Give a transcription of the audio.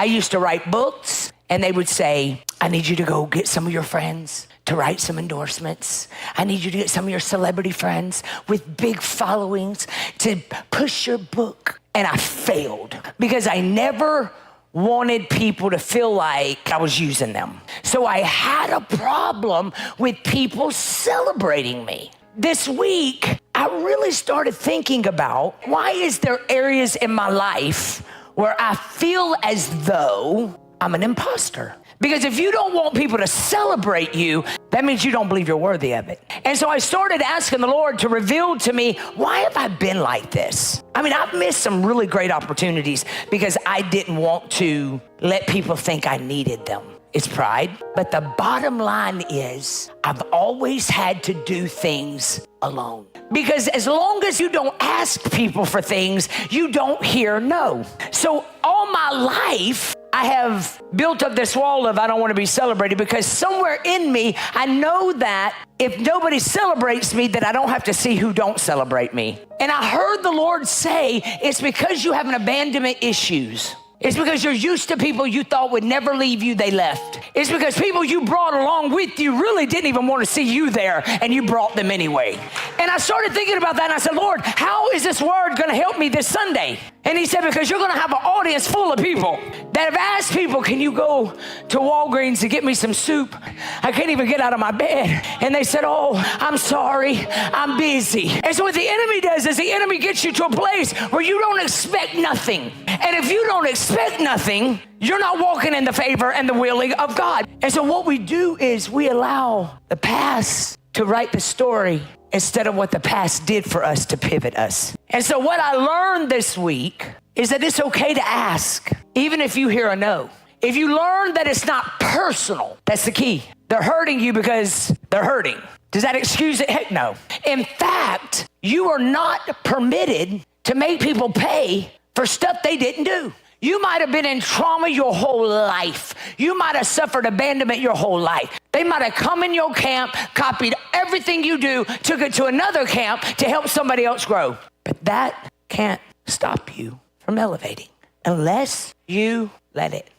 I used to write books, and they would say, I need you to go get some of your friends to write some endorsements. I need you to get some of your celebrity friends with big followings to push your book. And I failed because I never wanted people to feel like I was using them. So I had a problem with people celebrating me. This week, I really started thinking about, why is there areas in my life where I feel as though I'm an imposter? Because if you don't want people to celebrate you, that means you don't believe you're worthy of it. And so I started asking the Lord to reveal to me, why have I been like this? I mean, I've missed some really great opportunities because I didn't want to let people think I needed them. It's pride. But the bottom line is, I've always had to do things alone. Because as long as you don't ask people for things, you don't hear no. So all my life, I have built up this wall of I don't want to be celebrated, because somewhere in me, I know that if nobody celebrates me, then I don't have to see who don't celebrate me. And I heard the Lord say, it's because you have an abandonment issues. It's because you're used to people you thought would never leave you, they left. It's because people you brought along with you really didn't even want to see you there, and you brought them anyway. And I started thinking about that, and I said, Lord, how is this word going to help me this Sunday? And he said, because you're going to have an audience full of people that have asked people, can you go to Walgreens to get me some soup? I can't even get out of my bed. And they said, oh, I'm sorry, I'm busy. And so what the enemy does is the enemy gets you to a place where you don't expect nothing. And if you don't expect nothing, you're not walking in the favor and the willing of God. And so what we do is we allow the past to write the story instead of what the past did for us to pivot us. And so what I learned this week is that it's okay to ask, even if you hear a no. If you learn that it's not personal, that's the key. They're hurting you because they're hurting. Does that excuse it? Heck no. In fact, you are not permitted to make people pay for stuff they didn't do. You might have been in trauma your whole life. You might have suffered abandonment your whole life. They might have come in your camp, copied everything you do, took it to another camp to help somebody else grow. But that can't stop you from elevating unless you let it.